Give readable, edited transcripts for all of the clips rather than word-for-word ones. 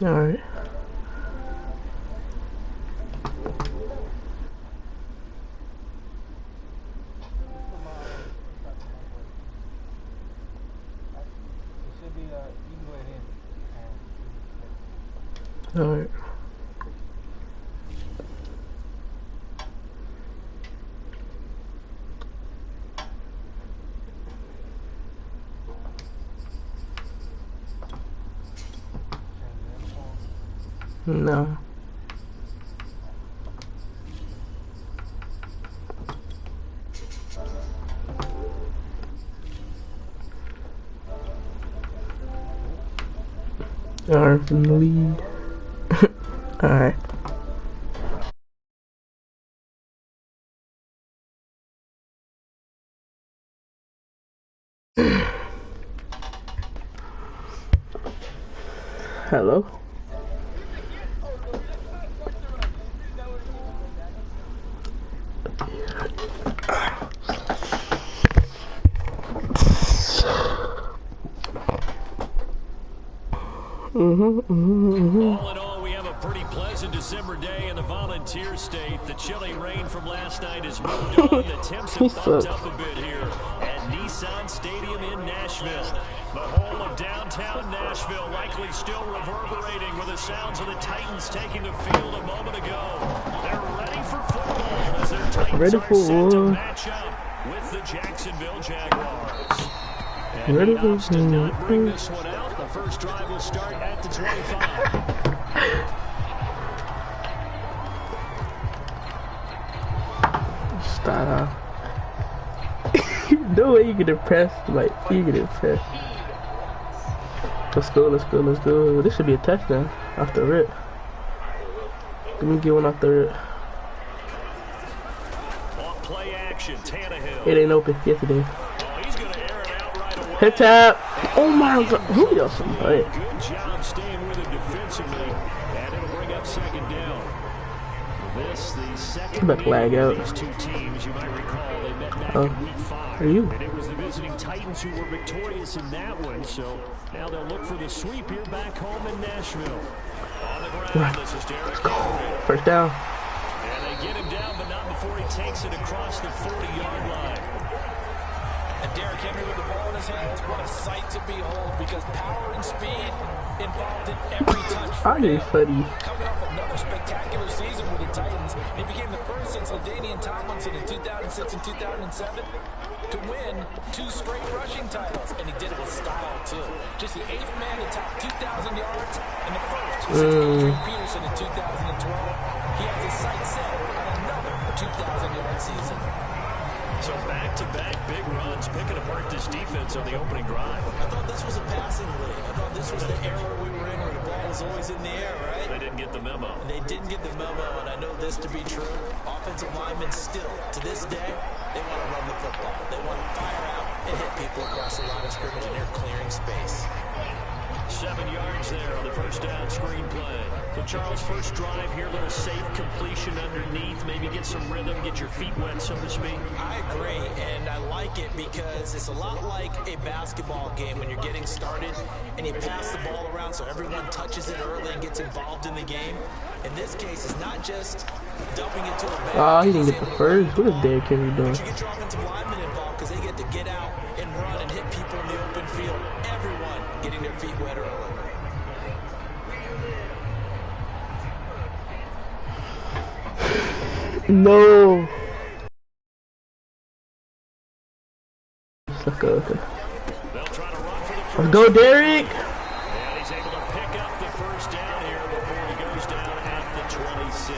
Alright. Alright. No. Alright, from the lead. Alright. Hello? All in all, we have a pretty pleasant December day in the Volunteer State. The chilly rain from last night has moved on. The temps have bumped up a bit here at Nissan Stadium in Nashville. The whole of downtown Nashville likely still reverberating with the sounds of the Titans taking the field a moment ago. They're ready for football as their Titans are set to match up with the Jacksonville Jaguars. And the Ops did not bring this one out. The first drive will start at the 25. Start off. No way you get impressed. Like, you get impressed. Let's go, let's go, let's go. This should be a touchdown off the rip. Let me get one off the rip. Play action, Tannehill. It ain't open. Yes, it is. Hit tap. Oh my God. Who else? Good job staying with it defensively. And it'll bring up second down. This, the second lag out. These two teams, you might recall, they met back in week 5. Are you? And it was the visiting Titans who were victorious in that one. So now they'll look for the sweep here back home in Nashville. On the ground, this is Derek Henry. First down. And they get him down, but not before he takes it across the 40-yard line. And Derrick Henry with the ball in his hands, what a sight to behold, because power and speed involved in every touch. Coming off another spectacular season with the Titans, he became the first since LaDainian Tomlinson in 2006 and 2007 to win 2 straight rushing titles, and he did it with style too. Just the 8th man to top 2,000 yards, and the first since Adrian Peterson in 2012. He has his sights set on another 2,000-yard season. So back-to-back big runs, picking apart this defense on the opening drive. I thought this was a passing league. I thought this was the era we were in where the ball was always in the air, right? They didn't get the memo. They didn't get the memo, and I know this to be true. Offensive linemen still, to this day, they want to run the football. They want to fire out and hit people across the line of scrimmage, and they're clearing space. 7 yards there on the first down screen play. So Charles, first drive here, little safe completion underneath, maybe get some rhythm, get your feet wet, so to speak. I agree, and I like it because it's a lot like a basketball game when you're getting started and you pass the ball around so everyone touches it early and gets involved in the game. In this case, it's not just dumping it to a bag. Oh, he didn't get the first. What is Derrick Henry doing? But you get your offensive linemen involved because they get to get out and run and hit people in the open field. Everyone getting their feet wet early. No. Let's go. Let's go, Derrick. And he's able to pick up the first down here before he goes down at the 26.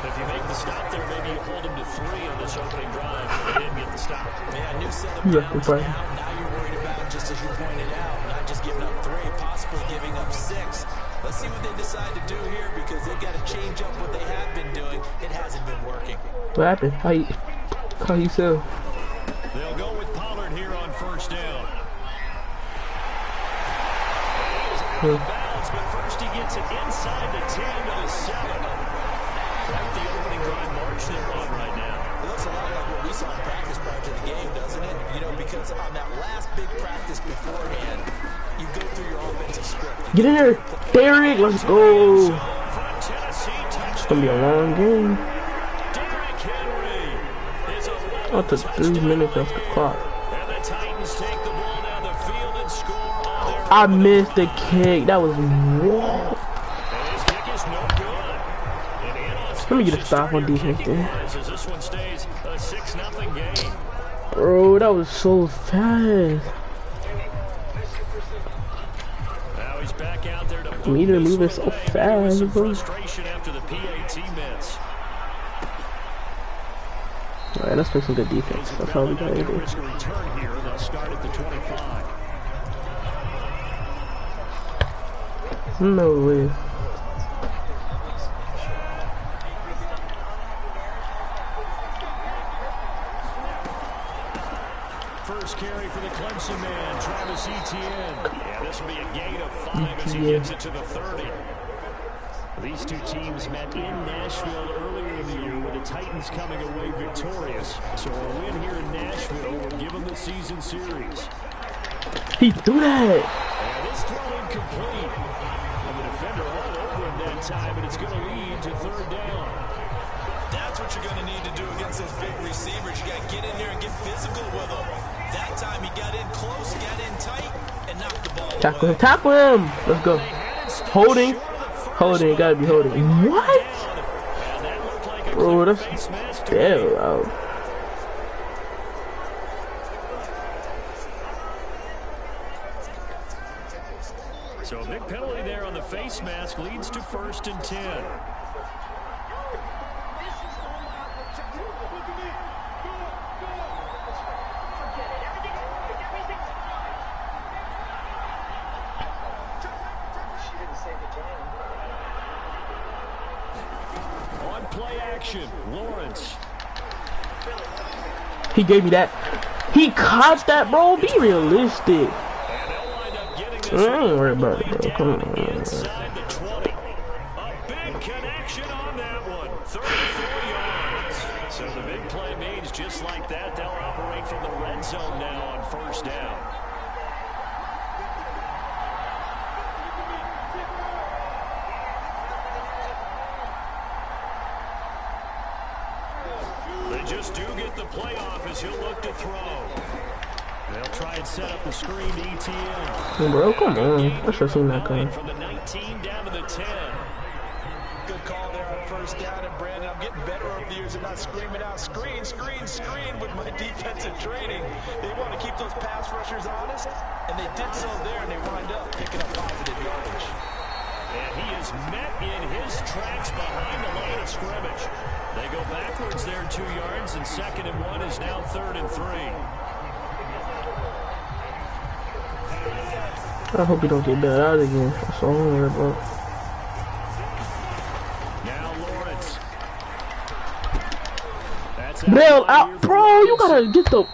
If you make the stop there, maybe you hold him to 3 on this opening drive. They didn't get the stop. Yeah, new set of downs now you're worried about, just as you pointed out, not just giving up 3, possibly giving up 6. Let's see what they decide to do here because they've got to change up what they have been doing. It hasn't been working. What happened? How you feel? They'll go with Pollard here on first down. Bounds, but first he gets it inside the 10 to the 7. Quite the opening drive march they're on right now. It looks a lot like what we saw in practice prior to the game, doesn't it? You know, because on that last big practice beforehand, you go through your offensive script. Get in there, Derek. Let's go. It's gonna be a long game. Oh, it took 3 minutes off the clock. I missed the kick. That was wrong. Let me get a stop on defense there. Bro, that was so fast. Me to move it so fast, bro. Alright, let's play some good defense. That's all we gotta do. No way. First carry for the Clemson man, Travis Etienne. Yeah, this will be a gain of 5 as he gets it to the 30. These two teams met in Nashville earlier in the year with the Titans coming away victorious. So a win here in Nashville will give them the season series. He threw that. And this throw incomplete. And the defender all over him that time, and it's going to lead to third down. That's what you're going to need to do against those big receivers. You got to get in there and get physical with them. That time he got in close, got in tight, and knocked the ball away. Tackle him. Let's go. Holding. Holding, gotta be holding. What? Bro, that's damn loud. So a big penalty there on the face mask leads to 1st and 10. Play action, Lawrence. He gave me that. He caught that, bro. Be realistic. I ain't worried about it, bro. Come on. Inside the 20. A big connection on that one. 34 yards. So the big play means just like that, they'll operate from the red zone now on first down. Just do get the playoff as he'll look to throw. They'll try and set up the screen to Etienne. Bro, come on. I should have seen that coming. From the 19 down to the 10. Good call there on first down. And Brandon, I'm getting better over the years and not screaming out screen, screen, screen with my defensive training. They want to keep those pass rushers honest, and they did so there, and they wind up picking up positive yardage. And he is met in his tracks behind the line of scrimmage. They go backwards there 2 yards, and 2nd and 1 is now 3rd and 3. I hope we don't get bailed out again. That's all I'm worried about. Now Lawrence. Bail out, bro. You gotta get the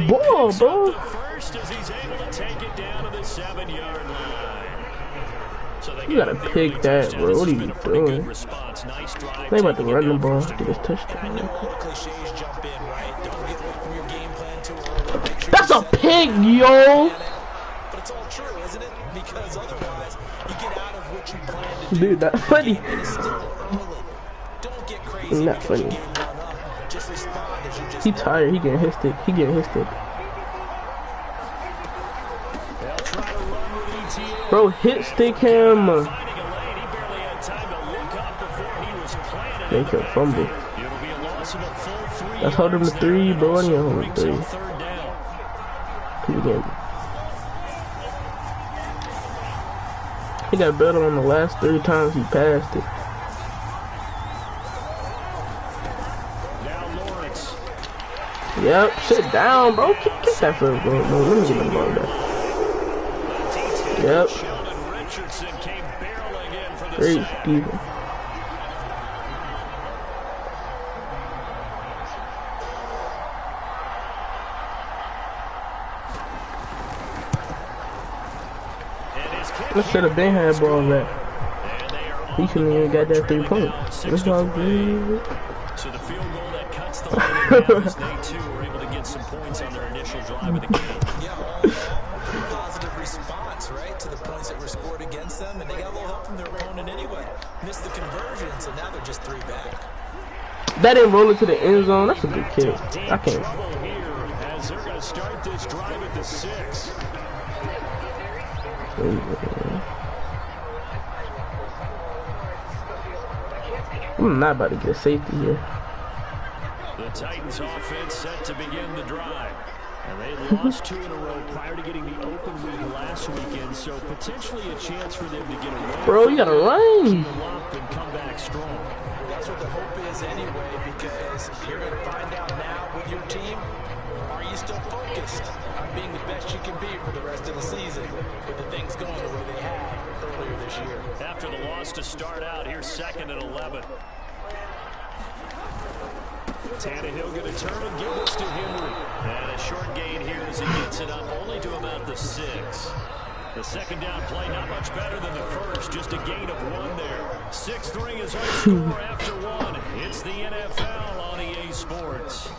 ball, bro. First as he's able to take it down to the 7-yard line. So you gotta pick that, bro. What are you doing? They about to run the ball to this touchdown. That's a pig, yo! But it's all true, isn't it? Because otherwise, you get out of what you plan to do. Dude, that's funny. Don't get crazy. Not funny. Just respond as you just he tired. He getting his stick. He getting his stick. Bro, hit stick him. They could fumble. Let's hold him to 3, bro. I need to hold him to 3. He got better on the last 3 times he passed it. Yep, sit down, bro. Kick that first, bro. No, let me get the ball back. Yep. Great, Steven. I should have been had ball that. He shouldn't even got that 3 points. It's all good. So the field goal that cuts the lead in half as they too were able to get some points on their initial drive of the game. Yeah, all in all, pretty positive response, right, to the points that were scored against them, and they got a little help from their opponent anyway. Missed the conversion, so now they're just 3 back. That didn't roll into the end zone. That's a good kick. I can't. Trouble here as they're going to start this drive at the 6. I'm not about to get a safety here. The Titans offense set to begin the drive. And they lost 2 in a row prior to getting the open week last weekend, so potentially a chance for them to get away. Bro, you gotta run. And come back strong. That's what the hope is anyway, because you're going to find out now with your team, are you still focused on being the best you can be for the rest of the season with the things going the way they have earlier this year? After the loss to start out, here's 2nd and 11. Tannehill going to turn and give this to Henry. And a short gain here as he gets it up only to about the 6. The second down play not much better than the first, just a gain of 1 there. 6-3 is our score after 1. It's the NFL on EA Sports.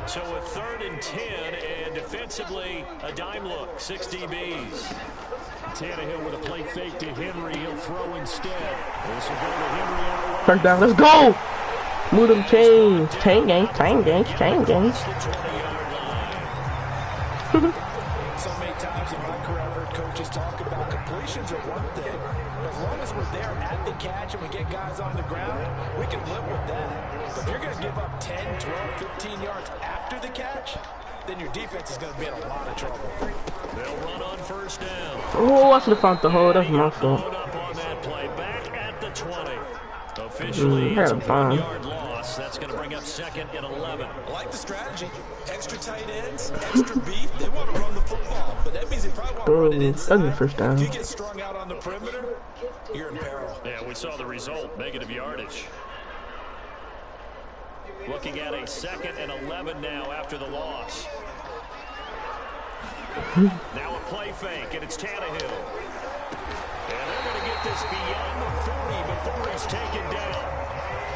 So a 3rd and 10, and defensively a dime look, 6 DBs. Tannehill with a play fake to Henry. He'll throw instead. This will go to Henry on the First down, let's go! Move them chains. Chain gang, chain gang, chain gang. So many times in my career I've heard coaches talk about completions are one thing. As long as we're there at the catch and we get guys on the ground, we can live with that. But if you're going to give up 10, 12, 15 yards after the catch, then your defense is going to be in a lot of trouble. They'll run on first down. Oh, I should have found the hole. That's my fault. Up on that play. Back at the 20. Officially, it's a 1-yard loss. That's going to bring up 2nd and 11. I like the strategy. Extra tight ends, extra beef. They want to run the football, but that means they probably want to run it inside. That's the first down. If you get strung out on the perimeter, you're in peril. Yeah, we saw the result. Negative yardage. Looking at a 2nd and 11 now after the loss. Now a play fake, and it's Tannehill. And they're going to get this beyond the 40 before he's taken down.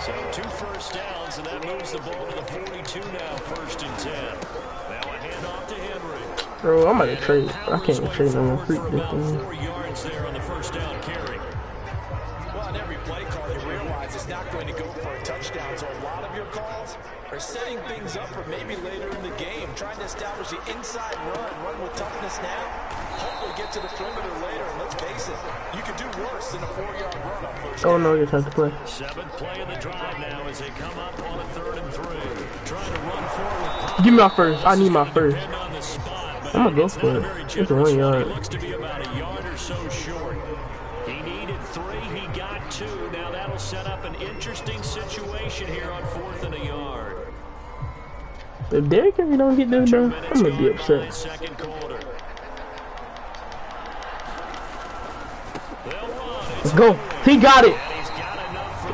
So 2 first downs, and that moves the ball to the 42 now, 1st and 10. Now a handoff to Henry. Bro, I'm about to trade. I can't trade no more freak this thing. 4 yards there on the first down carry. Well, on every play call, you realize it's not going to go for a touchdown, so a lot of your calls are setting things up for maybe later in the game, trying to establish the inside run with toughness now, hopefully get to the perimeter later, and let's face it, you could do worse than a 4-yard run on first down. Oh no, you're trying to play. 7th play of the drive now as they come up on a 3rd and 3. Trying to run forward. Give me my first. I need my first. On the spot, I'm gonna go for it. It's a 1 yard. He looks to be about a yard or so short. He needed 3. He got 2. Now that'll set up an interesting situation here on 4th and a yard. If Derrick Henry don't get this, bro, I'm gonna be upset. Second quarter. Let's go. He got it.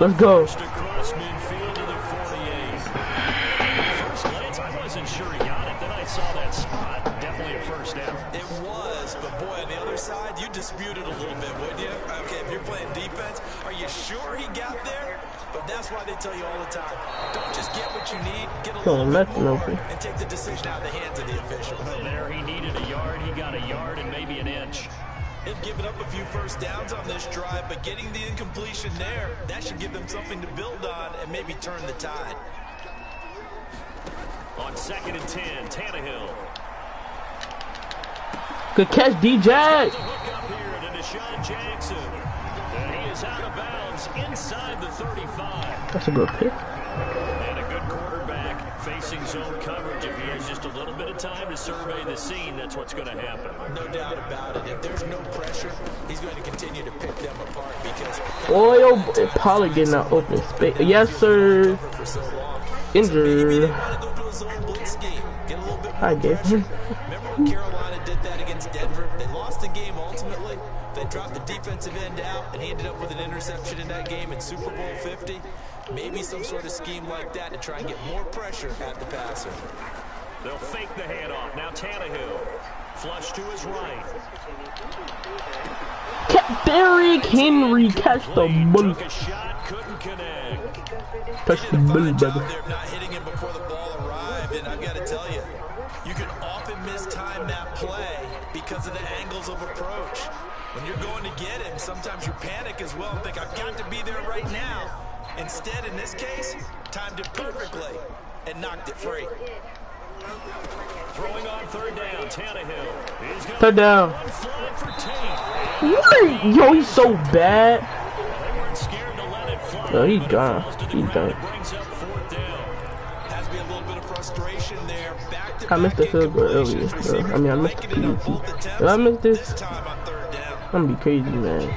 Let's go. Across midfield to the 48. First glance, I wasn't sure he got it. Then I saw that spot. Definitely a first down. It was, but boy, on the other side, you dispute it a little bit, wouldn't you? Okay, if you're playing defense, are you sure he got there? But that's why they tell you all the time, don't just get what you need, get a little bit more, and take the decision out of the hands of the official. Well, there he needed a yard. He got a yard and maybe an inch. They've given up a few first downs on this drive, but getting the incompletion there, that should give them something to build on and maybe turn the tide. On 2nd and 10, Tannehill. Good catch, DJ. Hook up here to Deshaun Jackson. And he is out of bounds inside the 35. That's a good pick. And a good quarterback facing zone coverage. If he has just a little bit of time to survey the scene, that's what's going to happen. No doubt about it. If there's no pressure, he's going to continue to pick them apart because... Oh, Pollard getting out open space. Yes, sir. Injured. Hi, Gabe. Remember when Carolina did that against Denver? They lost the game ultimately. They dropped the defensive end out, and he ended up with an interception in that game in Super Bowl 50. Maybe some sort of scheme like that to try and get more pressure at the passer. They'll fake the handoff. Now Tannehill. Flush to his right. Derrick Henry catch the ball. Took a shot, couldn't connect. Touch the ball, baby. They're not hitting him before the ball arrived, and I've got to tell you, you can often mistime that play because of the angles of approach. When you're going to get him, sometimes you panic as well and think, I've got to be there right now. Instead, in this case, timed it perfectly and knocked it free. Throwing on third down, Tannehill. Third down. Yo, he's so bad. They weren't scared to let it fly. No, he's gone. He's done. Has to be a little bit of frustration there. I missed the field goal earlier. I mean, I missed the PET. If I miss this, I'm gonna be crazy, man.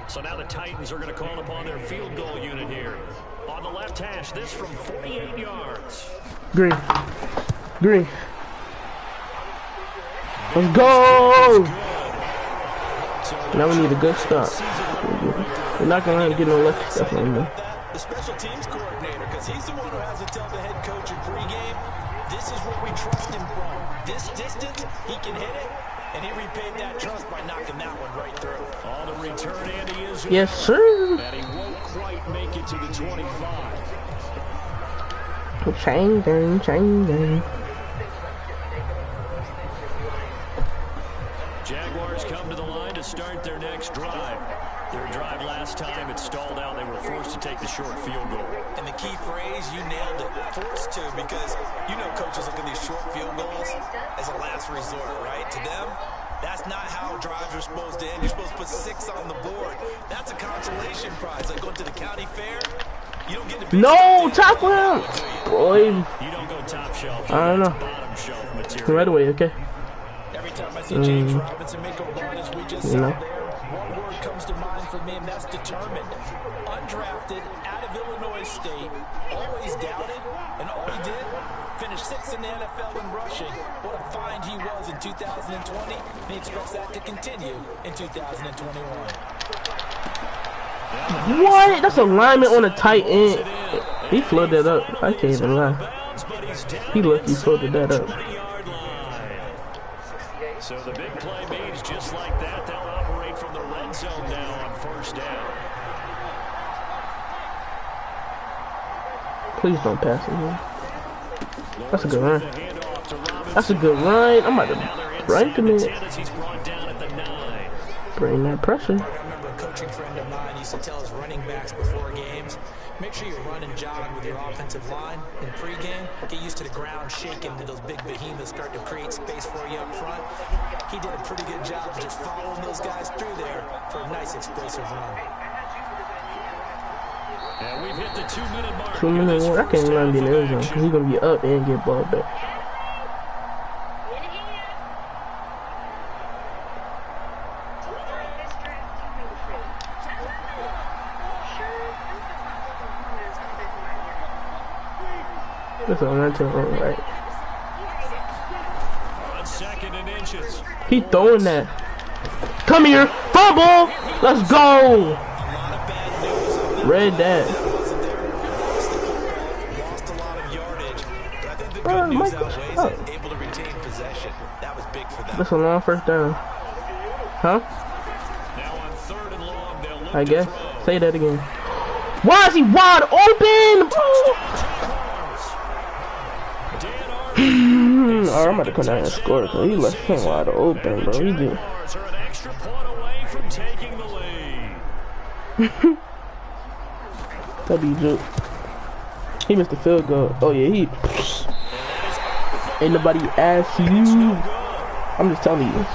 So now the Titans are going to call upon their field goal unit here. On the left hash, this from 48 yards. Green. Green. Let's go! Now we need a good start. We're not going to get no lucky stuff on me. The special teams coordinator, because he's the one who has to tell the head coach in pregame, this is what we trust him from. This distance, he can hit it, and he repaid that trust by knocking that one right through. On the return, Andy is. Yes, sir. And he won't quite make it to the 25. Changing. Jaguars come to the line to start their next drive. Their drive last time, it stalled out. They were forced to take the short field goal. And the key phrase, you nailed it, forced to, because you know coaches look at these short field goals as a last resort, right? To them, that's not how drives are supposed to end. You're supposed to put 6 on the board. That's a consolation prize. Like going to the county fair, you don't get to No, top round. Boy. You don't go top shelf. I don't know. Bottom shelf material. Right away, okay? Every time I see James Robinson make a run, as we just saw there, one word comes to mind for me, and that's determined. Undrafted, out of Illinois State, always doubted, and all he did, finished 6th in the NFL in rushing. What a find he was in 2020, and he expects that to continue in 2021. What? That's alignment on a tight end. He floated that up. I can't even lie. He lucky floated that up. So the big play means just like that, they'll operate from the red zone now on first down. Please don't pass it here. That's a good run. That's a good run. I'm about to break him in. Bring that pressure. I remember a coaching friend of mine used to tell his running backs before games, make sure you run and jog with your offensive line in pregame. Get used to the ground shaking and those big behemoths start to create space for you up front. He did a pretty good job of just following those guys through there for a nice explosive run. And we've hit the 2-minute mark. 2 minutes more. I can't even be in the end zone because he's going to be up and get ball back. That's a run to the right. On 2nd and inches. He throwing that. Come here. Fumble. Let's go. Read that. Lost a lot of yardage, but I think the Bro, good news Michael, outweighs oh. it. Able to retain possession. That was big for them. That's a long first down. Huh? Now on 3rd and long, they'll look I to guess. throw. Say that again. Why is he wide open? Oh, I'm about to come down and score because he left him wide open, bro. He did. Jaguars are an extra point away from taking the lead. W. He missed the field goal. Oh yeah, he. Ain't nobody asked you. I'm just telling you.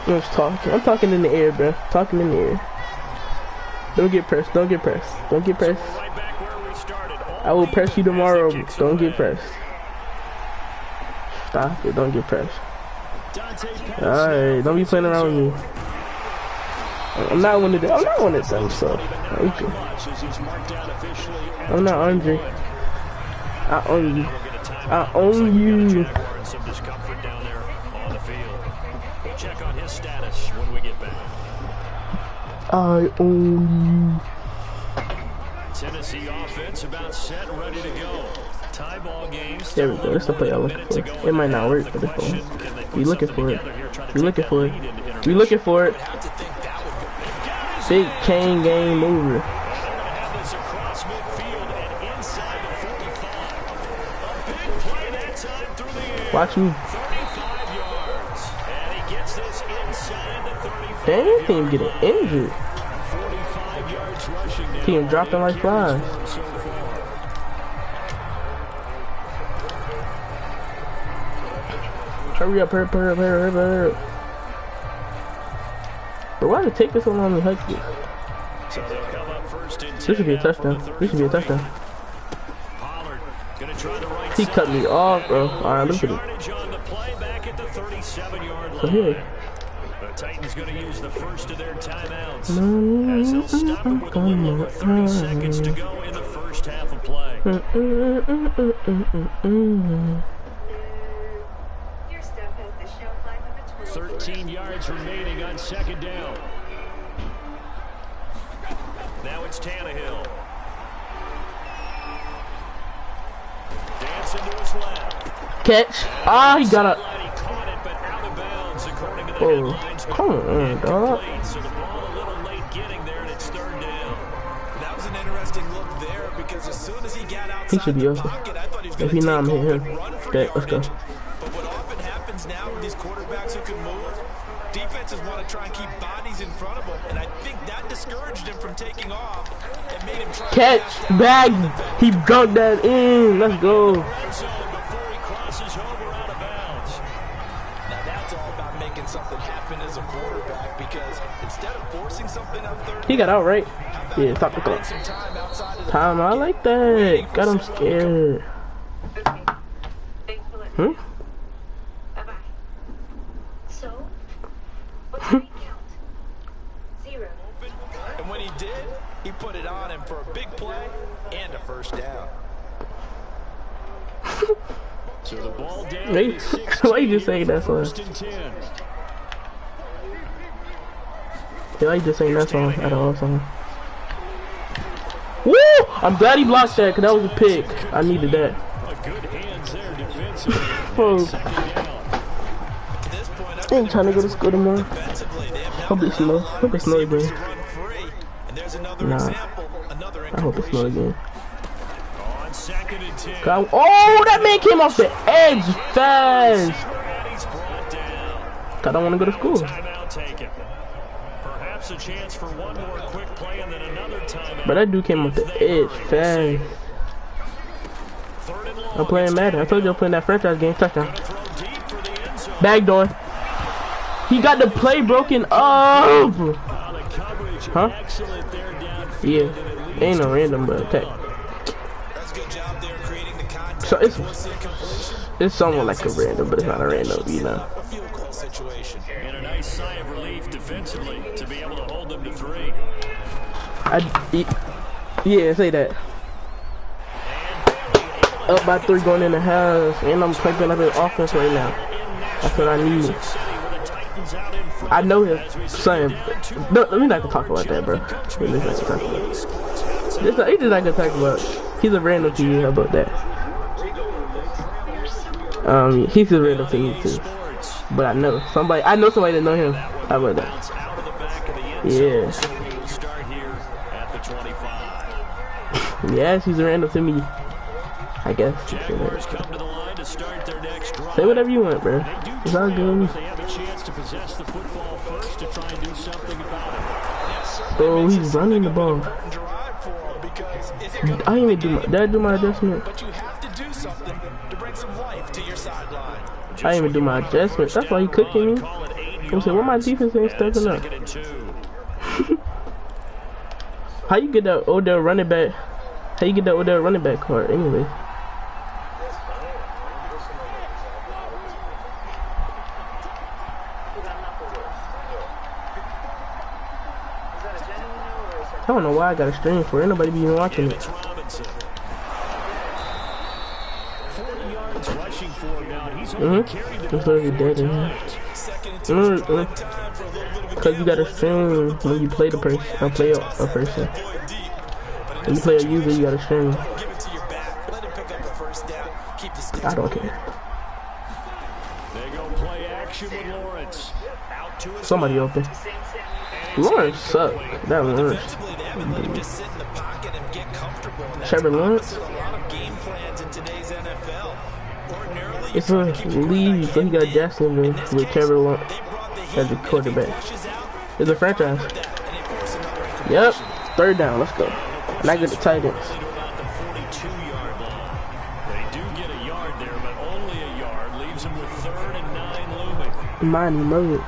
I'm just talking. I'm talking in the air, bro. Talking in the air. Don't get pressed. Don't get pressed. Don't get pressed. Right back where we started. I will press you tomorrow. Don't get pressed. Stop it. Don't get pressed. Alright, don't be playing around with me. I'm not one of them. I'm not one of them, so. Okay. I'm not Andre. I own you. I own you. Some discomfort down there on the field. We'll check on his status when we get back. I own you. Tennessee offense about set and ready to go. Tie ball games. There we go. That's the play I'm looking for. It might not work for this one. Be looking for it. Be looking for it. Be looking for it. Big chain game mover. Watch me. Dang, team getting injured. Team dropping like flies. Hurry up, hurry up, hurry up, hurry up, hurry up. But why did it take this so long to hug this? This should be a touchdown. This should be a touchdown. He cut me off, bro. Alright, look at it. So here. The Titans going to use the first of their timeouts as they'll stop it with a little over 30 seconds to go in the first half of play. 13 yards remaining on second down. Now it's Tannehill. Dancing to his left. Catch. Ah, he got a... He caught it, but out of bounds, according to the Oh, headlines. come on, dog. So the ball a little late getting there, and it's third down. That was an interesting look there because as soon as he got outside He should be the open. pocket, I thought he was If going he to not, I'm take hitting off him. and run for Okay, let's go. yardage. But what often happens now with these quarterbacks who can move, defenses want to try and keep bodies in front of them, and I think that discouraged him from taking off and made him try Catch. to Bag. He dunked that in. Let's go. Red zone before he crosses over out of bounds. Now that's all about making something happen as a quarterback because instead of forcing something up third, He got out, right? Yeah, stop the clock. some time outside of the Time, I like that. Got him scared. Hmm? Bye-bye. So, what's the count? 0. and when he did, he put it on him for a big play and a first down. So the ball down Wait, to 16 why you just saying that song? first and 10. Yeah, I just saying that song at all song. Woo! I'm glad he blocked that because that was a pick. I needed that. A good hands there defensively. Oh, Second down. At this point, I ain't trying to go to school tomorrow. defensively, they have Hope it snow. Hope it snow again. run free. And there's another Nah. example, another I hope it snow again. On second and 10. Oh, that man came off the edge fast. And he's brought down. I don't want to go to school. Timeout taken. Perhaps a chance for one more quick play and then another timeout. But that dude came off the edge fast. Third and long. I'm playing Madden. I told you I'm playing that franchise game. Touchdown. Throw deep for the end zone. Back door. He got the play broken up. The coverage Huh? excellent there downfield. Yeah. And it leads Ain't no to random, but attack. That's a good job there creating the contact. So Force the incompletion. it's somewhat like a random, but it's not a random, you know. A field goal situation. And a nice sigh of relief defensively to be able to hold them to 3. Yeah, say that. Up by 3 going in the house, and I'm cranking up his offense right now. That's what I need. I know his son. No, let me not talk about that, bro. Let me not talk about it. He just not gonna talk about. He's a random to you. How about that? He's a random to me too. But I know somebody that know him. How about that? Yeah. Yes, he's a random to me. I guess. Say whatever you want, bro. It's all good. Bro, he's running the ball. I didn't even do my. Did I do my adjustment? But you have to do something to bring some life to your sideline. I didn't even do my adjustment. That's why he cooking me. I'm saying, why my defense ain't stepping up? How you get that Odell running back? How you get that Odell running back card anyway? I don't know why I got a stream for. Ain't nobody be even watching it. 40 yards rushing for him now. He's only carried the It's already dead in here. Cause you gotta stream when you play the person. I play a person. When you play a user, you gotta string. Give it to your back. Let him pick up the first down. Keep the sticks. I don't care. They go play action with Lawrence. Out to his Somebody open. Lawrence suck. That Lawrence. Defensively, they haven't let him just sit in the pocket and get comfortable. Trevor Lawrence. A lot of game plans in today's NFL. Ordinarily, It's a lead, so he got Jacksonville with Trevor Lawrence as the quarterback. It's a franchise. Yep. Third down. Let's go. And I get the tight ends. They do get a yard there, but only a yard. Leaves them with 3rd and 9 looming. Mighty mode.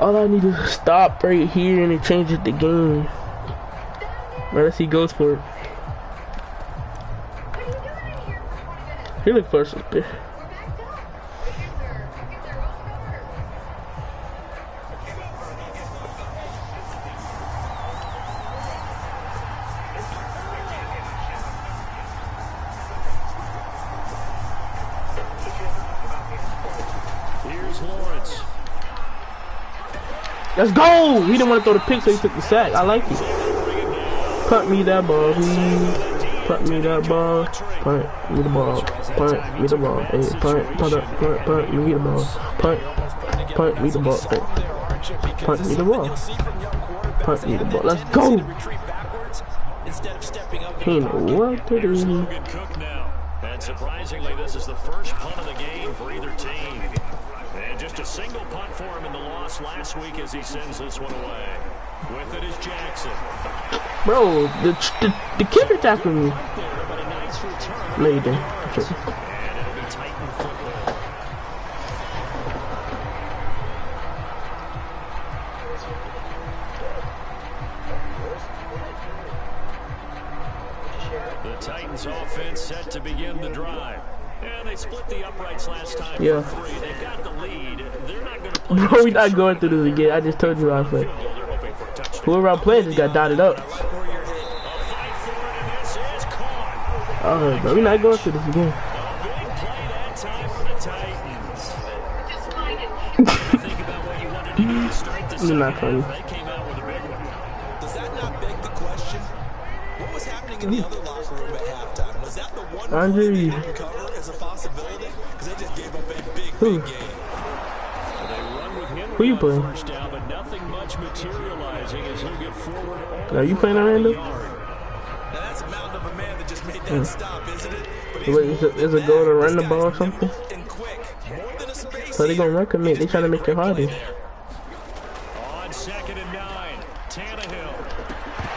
All I need is to stop right here and it changes the game. Let's see, goes for it. He look for something. Here's Lawrence. Let's go! He didn't want to throw the pick, so he took the sack. I like it. Punt me that ball, please. Punt me that ball. Punt me the ball. Punt me the ball. Hey, punt up, punt me the ball. Punt me the ball. Hey. Punt me the ball. Punt me the ball. Let's go! He know what to do. Logan Cook now. And surprisingly, this is the first punt of the game for either team. And just a single punt for him in the loss last week as he sends this one away. With it is Jackson. Bro, the kicker tackled me. But a nice return. No, you didn't. And it'll be Titan football. The Titans offense set to begin the drive. And they split the uprights last time Yeah. for 3. They've got the lead. They're not going to play. Bro, we not going through this again. I just told you how I play. Whoever I'm playing just got dotted up. Alright, bro, we not going through this again. You're not funny. Does that not beg the question? What was happening in the other locker room at halftime? Was that the one Andre. they didn't cover as a possibility? Because they just gave up a big Who? game. Who you playing? First down, but nothing much materializing as he'll get forward. Are you playing Orlando? Now that's a mountain of a man that just made that stop, isn't it? But Wait, is it goal to run the ball or something? and quick. More than a space. So they gonna recommend. They trying to make it harder. On 2nd and 9, Tannehill.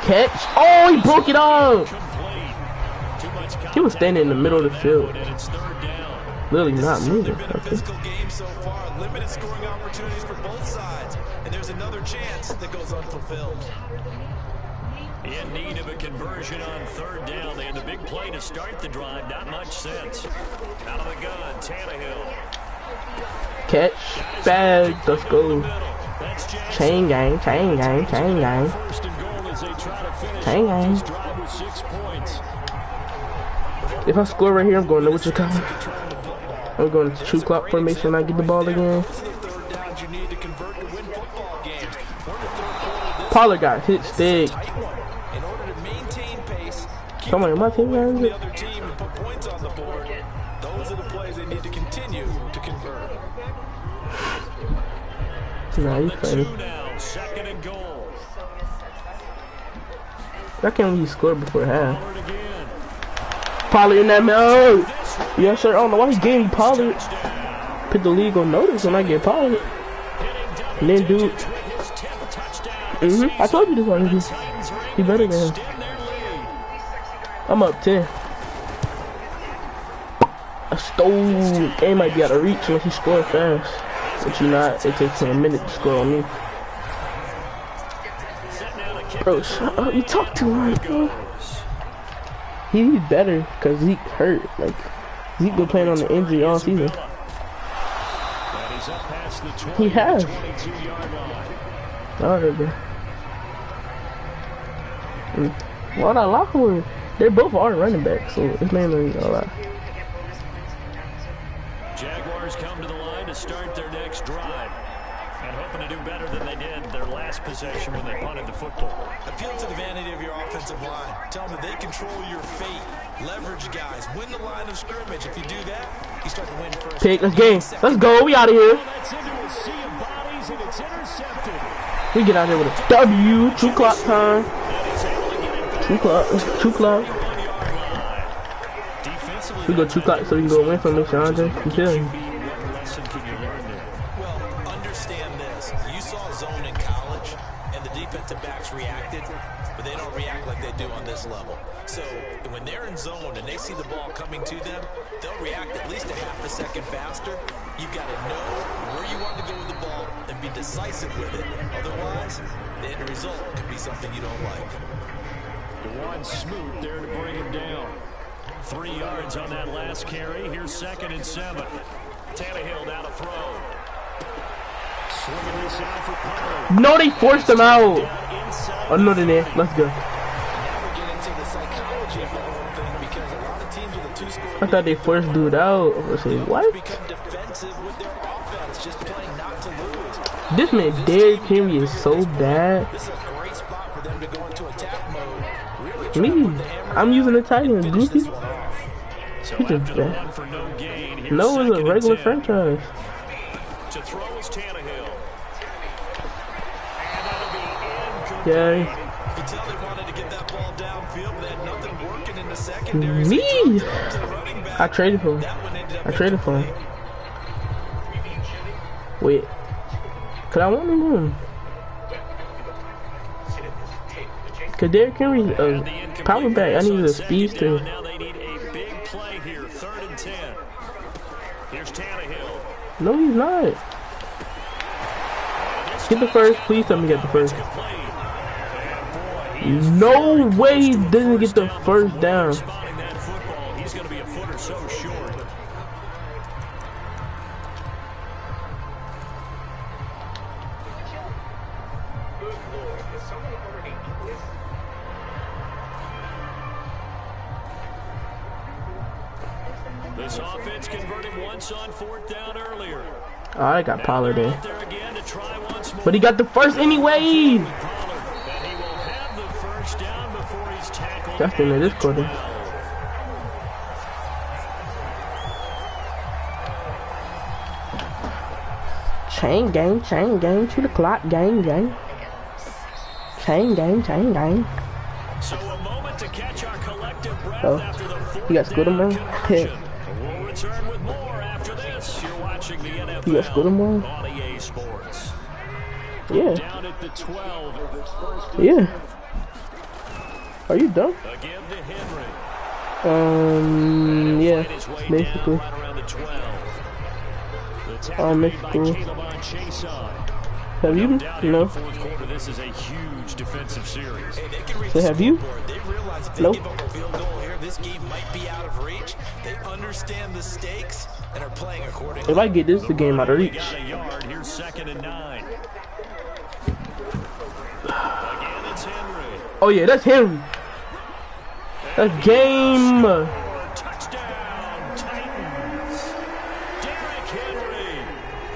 Catch. Oh, he broke it off. Complete. Too much He was standing in the middle of the field. and it's 3rd down. Literally not moving. Been a Okay. physical game so far. Limited scoring opportunities for both sides. And there's another chance that goes unfulfilled. In need of a conversion on 3rd down. They had the big play to start the drive. Not much sense. Out of the gun, Tannehill. Catch. Bag. Let's go. That's Jackson. Chain gang. Chain gang. Chain gang. 1st and goal as they try to finish Chain off gang. this drive with 6 points. If I score right here, I'm going to what you call it. I'm going to true clock formation when I get the ball again. Third downs you need to convert to win football games. We're in the third quarter. This Pollard got hit stick. tight one. In order to maintain pace, keep Come on, my team away from got the it. other team and put points on the board. Those are the plays they need to continue to convert. Nah, you The funny. 2 now, 2nd and goal. I can't believe he scored before half. Pollard again. Pollard in that mode. Yes, sir. I don't know why he gave me Pollard. Put the league on notice when I get Pollard. And then, dude. His 10th touchdown. I told you this already. He better than him. Extend their lead. I'm up 10. A stole. Game might be out of reach unless he scores fast. But you not. It takes him a minute to score on me. Bro, shut up. You talk too much, bro. He's better because Zeke hurt. Like, Zeke been playing on the injury all season. He has. Alright, bro. Why not Lockwood? They both are running backs, so his name ain't a lot. Jaguars come to the line to start their next drive. And hoping to do better than they did their last possession when they punted the football. Appeal to the vanity of your offensive line. Tell them that they control your fate. Leverage guys. Win the line of scrimmage. If you do that, you start to win first. Pick, let's game. Let's go. We out of here. That's into a sea of bodies, and it's intercepted. We get out here with a W. 2 clock time. 2 clock. 2 clock. We go 2 clock so we can go win from this, Andre. You feel me? Well, understand this. You saw zone in college, and the defensive backs reacted, but they don't react like they do on this level. So when they're in zone and they see the ball coming to them, they'll react at least a half a second faster. You've got to know where you want to go with the ball and be decisive with it. Otherwise, the end result could be something you don't like. One Smoot there to bring him down. 3 yards on that last carry. Here's 2nd and 7. Tannehill down to throw. Swinging this out for Pollard. No, they forced him out. Oh, no, they didn't. Let's go. I thought they forced dude out. I was like, what? This man, Derrick Henry, is so bad. Me, I'm using the tight end, Goofy. He's just bad. No, it's a regular franchise. Yeah. Me! I traded for him. I traded for him. Wait. Could I want him? Cause Derrick Henry's a power back. I need a speedster. Now they need a big play here. 3rd and 10. Here's Tannehill. No, he's not. Get the first. Please tell me get the first. No way he didn't get the first down. He's going to be a foot or so short. This offense converted once on 4th down earlier. Oh, I got Pollard there. But he got the first anyway. Justin in this quarter. Chain gang, 2 the clock, gang. Chain gang. So a moment to catch our collective breath after the you got Scooter We'll return with more after this. You're watching the NFL you got Scooter on EA Sports. Yeah. Down at the 12. Yeah. Are you done? Again to Henry. Yeah, basically. Basically. Have you? No. This is a huge defensive series. So have you? Nope. This game might be out of reach. They understand the stakes and are playing accordingly. If I get this, the game out of reach. Here's 2nd and 9. Again, it's Henry. Oh yeah, that's him. That's game. Touchdown, Titans. Derrick Henry,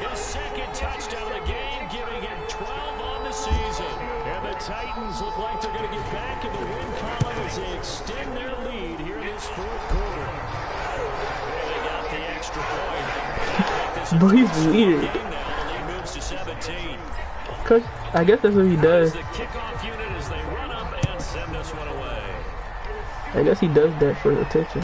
his 2nd touchdown of the game, giving him 12 on the season. And the Titans look like they're going to get back in the win column as they extend their lead here in this 4th quarter. They got the extra point. But he's weird. Now the lead moves to 17. Cause I guess that's what he does. The kickoff unit as they run up and send this one away. I guess he does that for attention.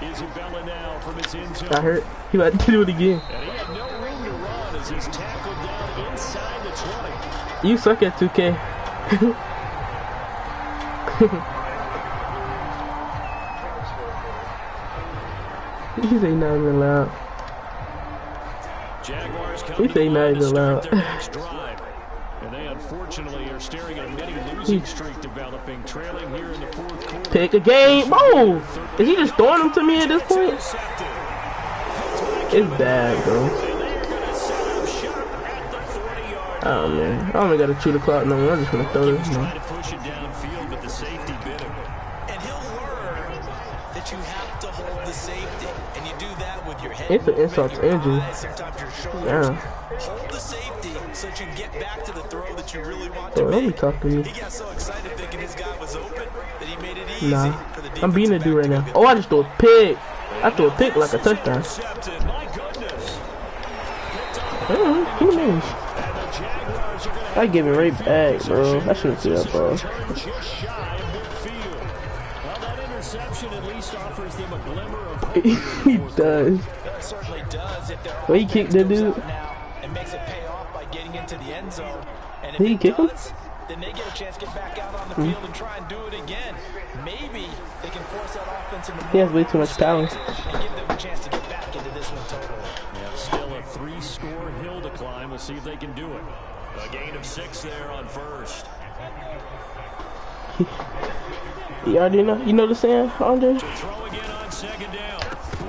Isabella now from his end zone. I heard he about to do it again. And he had no room to run as he's tackled down inside the 20. You suck at 2K. He say not even loud. Jaguars He say not even loud. And they unfortunately are staring at a mini losing streak developing, trailing here in the 4th quarter. Pick a game. Oh! Is he just throwing them to me at this point? It's bad, bro. Oh man, I only got to chew the clock no more. I'm just gonna throw this. And he'll learn that but you have to hold the safety, and you do that with your head. It's an insult to injury. Sometimes your shoulders. Yeah. Hold the safety so that you can get back to the throw that you really want Bro, to don't be make. talking to me. He got so excited thinking his guy was open that he made it easy for the defensive I'm beating a dude right back now. to go Oh, I just threw a pick. I threw a pick like a touchdown. What do you mean? I give it right back, bro. I shouldn't see that ball. He does. That certainly does. If they're Well, he kicked the dude. and makes it pay off by getting into the end zone. And if Did he it kick him? does, then they get a chance to get back out on the field and try and do it again. Maybe they can force that offense into He has way too much power. and give them a chance to get back into this one totally. Yeah, still a 3-score hill to climb. We'll see if they can do it. A gain of 6 there on first. You already know. You know the saying, Andre? To throw again on second down.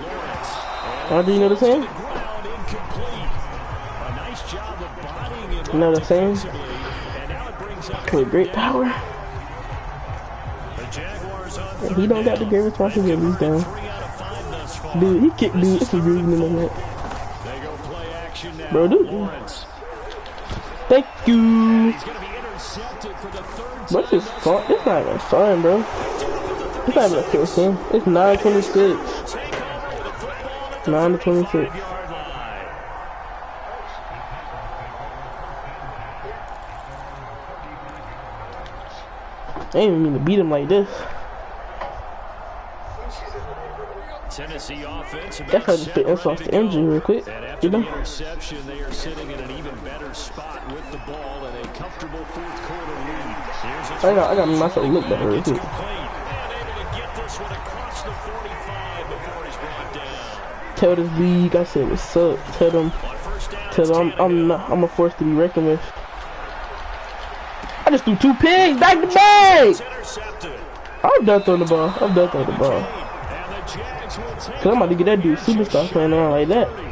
Lawrence. Andre, you know the saying? Ground incomplete. A nice job of bodying him. You know the saying? And now it brings up With great power. the Jaguars on And he don't got the great responsibilities down. 3 out of 5 thus far. Dude, he kicked dude. It's a reason on that. They go play action now. Bro, dude. Lawrence. Thank you. He's going to be intercepted for the 3rd But it's fun. It's not even fun, bro. It's not even a close game. It's 9-26. 9-26. I ain't even mean to beat him like this. Tennessee offense. That's how I just put insult to injury real quick. And You after know? the interception, they are sitting in an even better spot with the ball and a comfortable 4th quarter lead. Here's a I got myself look better real it's quick. complete. And able to get this one across the 45 before he's brought down. Tell this league, I said what's up. Tell them, On first down, I'm a force to be reckoned with. I just threw 2 pigs back to back. it's intercepted. I'm done throwing the ball. I'm done throwing the ball. And the Jags will take Cause I'm about to get that dude superstar playing around like that. Well,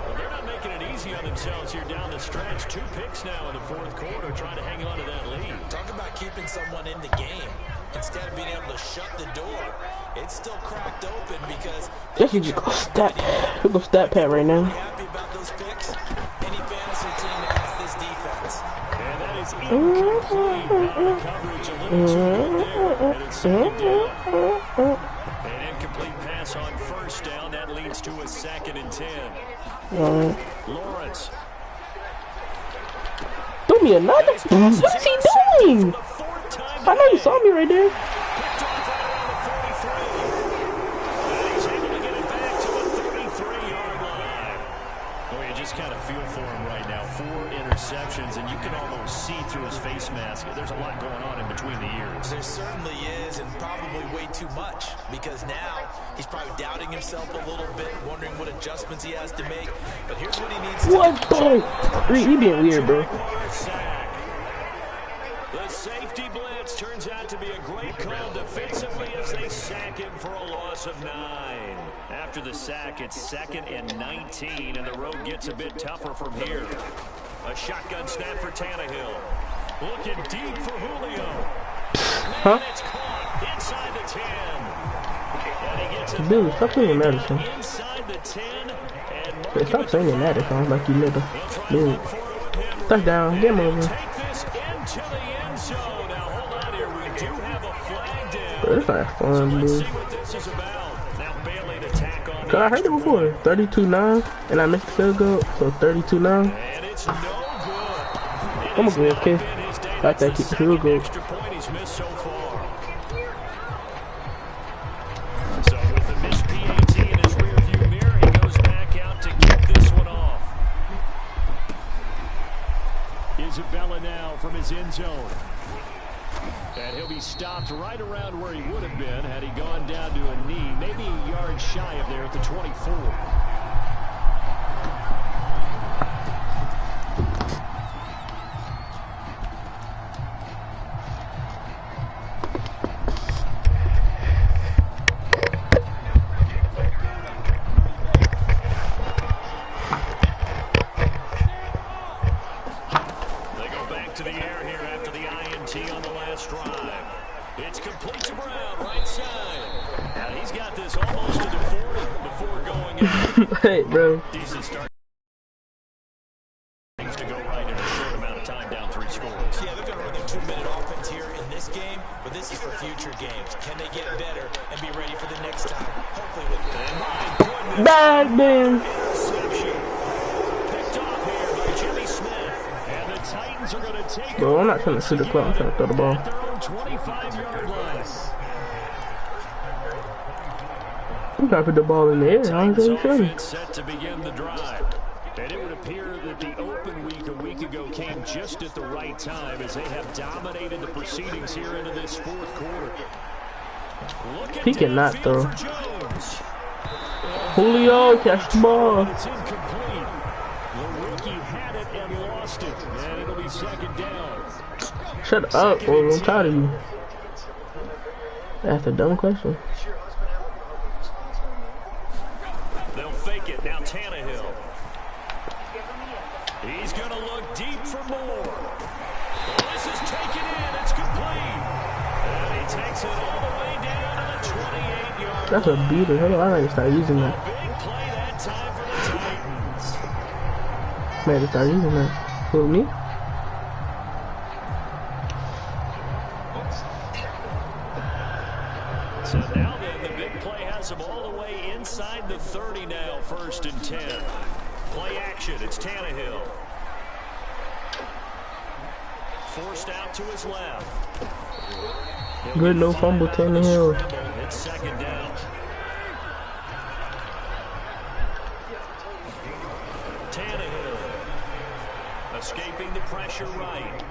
they're not making it easy on themselves here down the stretch. 2 picks now in the 4th quarter, trying to hang on to that lead. Talk about keeping someone in the game instead of being able to shut the door. It's still cracked open because Guess you just go stat. We go stat pat right now. happy about those picks. Any fantasy team that has this defense. And that is incomplete. Coverage a little too good there. And it's 2nd down. An incomplete pass on first down. That leads to a 2nd and 10. Lawrence. Throw me another. What is he doing? I know you saw me right there. Picked off right around the 43. And he's able to get it back to the 33-yard line. Boy, you just kind of feel for him right now. 4 interceptions, and you can almost see through his face mask. There's a lot going on in between the ears. There certainly is, and probably way too much, because now he's probably doubting himself a little bit, wondering what adjustments he has to make. But here's what he needs to do. What, bro? He being weird, bro. Sack. The safety blitz turns out to be a great call defensively as they sack him for a loss of 9. After the sack, it's 2nd and 19, and the road gets a bit tougher from here. A shotgun snap for Tannehill. Looking deep for Julio. And it's caught inside the 10. And he gets it Dude, stop saying Madison. inside the 10. Hey, stop saying Madison like you nigga. Dude. Touchdown. Game over. Take this into the end zone. Now hold on here. We do have a flag down. Bro, this not fun, Let's dude. see what this is about. Now Bailey to tack on. Cause I heard it before. 32-9. And I missed the field goal. So 32-9. And it's no good. I'm gonna go AFK. I think keep the field goal. Extra point he's missed so far. So with the missed PAT in his rearview mirror, he goes back out to kick this one off. Isabella now from his end zone. And he'll be stopped right around where he would have been had he gone down to a knee, maybe a yard shy of there at the 24. To the air here after the INT on the last drive. It's complete to Brown, right side. And he's got this Boy. Decent start. Things to go right in a short amount of time, down 3 scores. Yeah, they're going to run their 2-minute offense here in this game, but this is for future games. Can they get better and be ready for the next time? Hopefully with bad man. Interception. Picked off here by Jimmy Smith. And the Titans are going to take Bro, I'm not trying to shoot the clock. I'm trying to throw the ball. at their own 25-yard line. I'm trying to put the ball in the air. I ain't really sure. Set to begin the drive. And it would appear that the open week a week ago came just at the right time as they have dominated the proceedings here into this 4th quarter. He cannot throw. Julio, catch the ball. It's incomplete. The rookie had it and lost it. And it'll be 2nd down. Shut up, bro. I'm tired of you. That's a dumb question. They'll fake it. Now Tannehill. He's going to look deep for more. This is taken in. It's complete. And he takes it all the way down to the 28-yard line. That's a beater. How do I need to start using that? Big play that time for the Titans. Man, to start using that. For me? So now then, the big play has him all the way inside the 30 now, 1st and 10. Play action, it's Tannehill. Forced out to his left. Good, no fumble, Tannehill. It's 2nd down. Tannehill escaping the pressure right.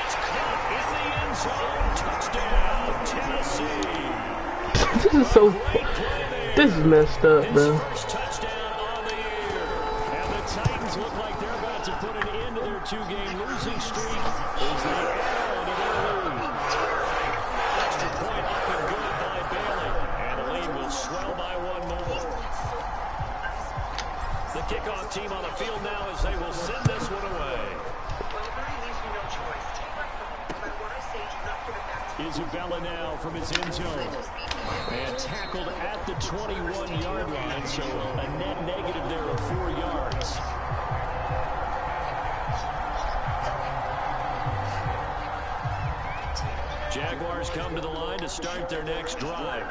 It's caught in the end zone. Touchdown, Tennessee. This is so... This is messed up, bro. First touchdown on the year. And the Titans look like they're about to put an end to their 2-game losing streak as they add on to their lead. Extra point up and good by Bailey. And the lead will swell by 1 more. The kickoff team on the field now as they will send this one away. Isabella now from his end zone. And tackled at the 21-yard line, so a net negative there of 4 yards. Jaguars come to the line to start their next drive.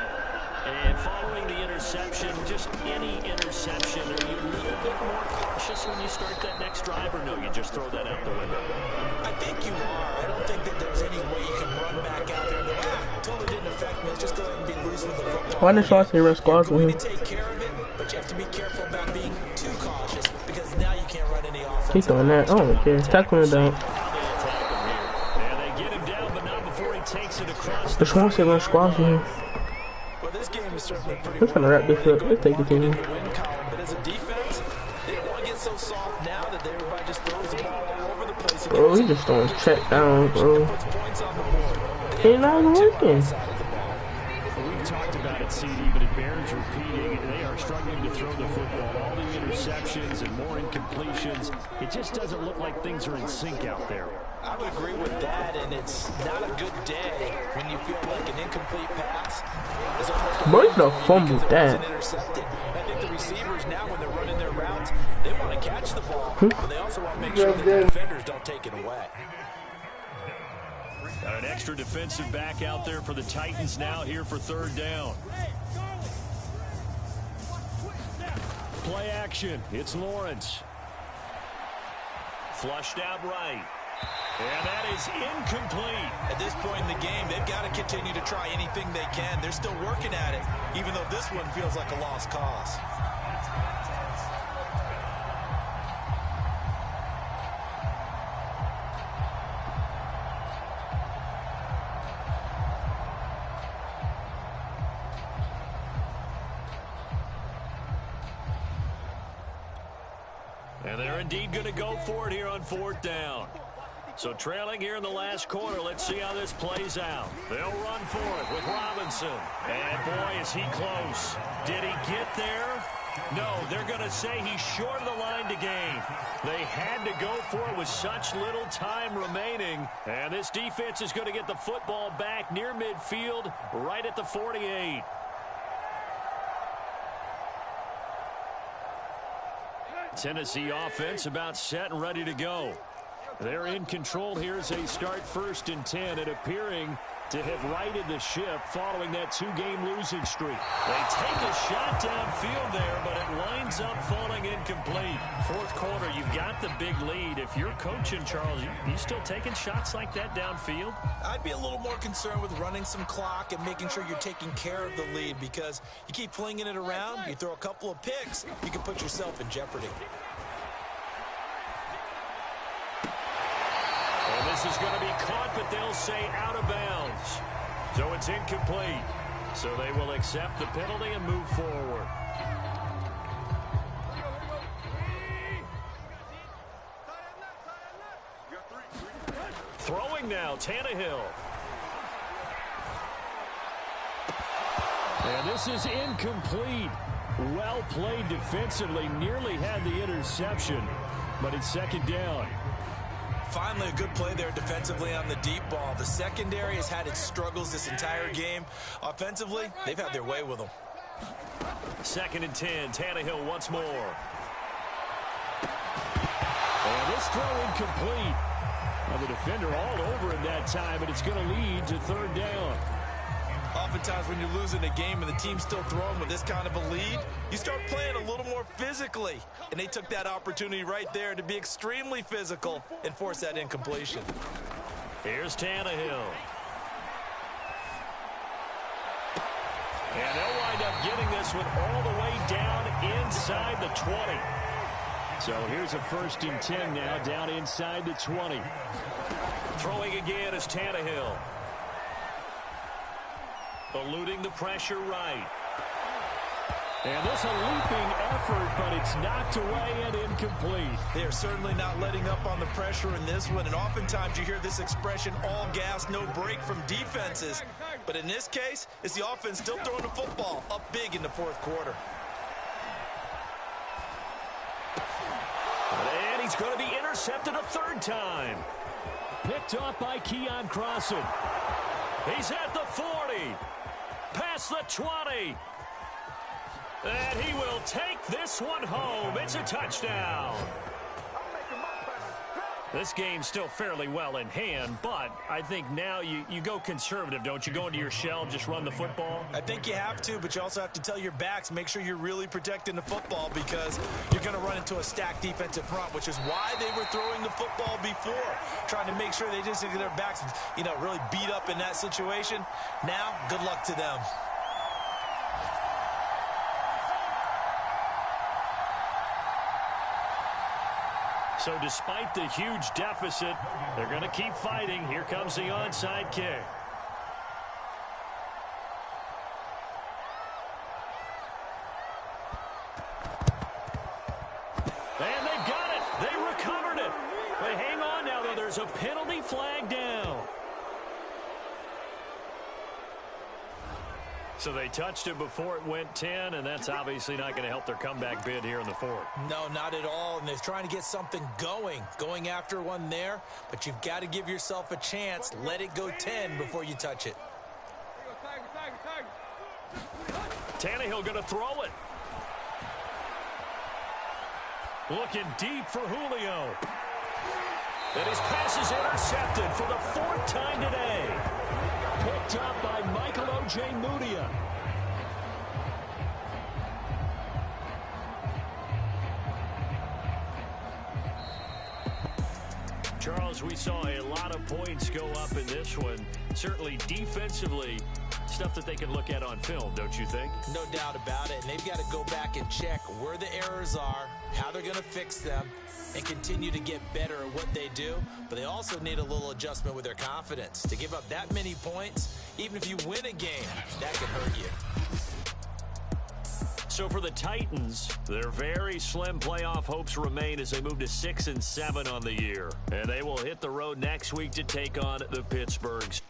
And following the interception, just any interception, are you a little bit more cautious when you start that next drive, or no, you just throw that out the window? I think you are. I don't think that there's any way you can run back out there and go, totally didn't affect me. Let's just go ahead and be loose with the football. Why did Schwartz run squads with him? You're going to take care of it, but you have to be careful about being too cautious because now you can't run any offense. He's throwing that. I don't care. Tackling it down. And they get him down, but not before he takes it across The Schwartz run squads with him. Well, this game is certainly pretty We're trying to wrap this up. Let's take it to him. but as a defense, they don't want to get so soft now that everybody just throws the ball all over the place. Bro, he just throwing check down, bro. Ain't not even working. We've talked about it, CD, but it bears repeating. They are struggling to throw the football. All the interceptions and more incompletions. It just doesn't look like things are in sync out there. I would agree with that, and it's not a good day when you feel like an incomplete pass is almost Bro, he's not fumbled that. intercepted. I think the receivers now, when they're running their routes, they want to catch the ball, but they also want to make sure that the defenders don't take it away. Got an extra defensive back out there for the Titans now here for 3rd down. Play action. It's Lawrence. Flushed out right. And that is incomplete. At this point in the game, they've got to continue to try anything they can. They're still working at it, even though this one feels like a lost cause. And they're indeed going to go for it here on 4th down. So trailing here in the last quarter, let's see how this plays out. They'll run for it with Robinson. And boy, is he close. Did he get there? No, they're going to say he's short of the line to gain. They had to go for it with such little time remaining. And this defense is going to get the football back near midfield, right at the 48. Tennessee offense about set and ready to go. They're in control here as they start 1st and 10 and appearing to have righted the ship following that 2-game losing streak. They take a shot downfield there, but it winds up falling incomplete. 4th quarter, you've got the big lead. If you're coaching, Charles, you still taking shots like that downfield? I'd be a little more concerned with running some clock and making sure you're taking care of the lead, because you keep flinging it around, you throw a couple of picks, you can put yourself in jeopardy. This is going to be caught, but they'll say out of bounds. So it's incomplete. So they will accept the penalty and move forward. Throwing now, Tannehill. And this is incomplete. Well played defensively. Nearly had the interception, but it's 2nd down. Finally, a good play there defensively on the deep ball. The secondary has had its struggles this entire game. Offensively, they've had their way with them. 2nd and 10. Tannehill once more. And this throw incomplete. Well, the defender all over him that time, and it's going to lead to 3rd down. Oftentimes when you're losing a game and the team's still throwing with this kind of a lead, you start playing a little more physically. And they took that opportunity right there to be extremely physical and force that incompletion. Here's Tannehill. And they'll wind up getting this one all the way down inside the 20. So here's a 1st and 10 now, down inside the 20. Throwing again is Tannehill. Eluding the pressure right. And this a leaping effort, but it's knocked away and incomplete. They are certainly not letting up on the pressure in this one, and oftentimes you hear this expression, all gas, no break from defenses. But in this case, it's the offense still throwing the football up big in the 4th quarter. And he's going to be intercepted a 3rd time. Picked off by Keon Crossan. He's at the 40. Past the 20. And he will take this one home. It's a touchdown. This game's still fairly well in hand, but I think now you go conservative, don't you? Go into your shell, just run the football? I think you have to, but you also have to tell your backs, make sure you're really protecting the football, because you're going to run into a stacked defensive front, which is why they were throwing the football before, trying to make sure they just get their backs, really beat up in that situation. Now, good luck to them. So despite the huge deficit, they're going to keep fighting. Here comes the onside kick. And they've got it. They recovered it. They hang on now, though. There's a penalty flag down. So they touched it before it went 10, and that's obviously not going to help their comeback bid here in the 4th. No, not at all, and they're trying to get something going after one there, but you've got to give yourself a chance. Let it go 10 before you touch it. Tannehill going to throw it. Looking deep for Julio. And his pass is intercepted for the 4th time today. Picked up by Michael Ojemudia. Charles, we saw a lot of points go up in this one. Certainly defensively, stuff that they can look at on film, don't you think? No doubt about it, and they've got to go back and check where the errors are, how they're going to fix them, and continue to get better at what they do. But they also need a little adjustment with their confidence. To give up that many points, even if you win a game, that can hurt you. So for the Titans, their very slim playoff hopes remain as they move to 6-7 on the year. And they will hit the road next week to take on the Pittsburghs.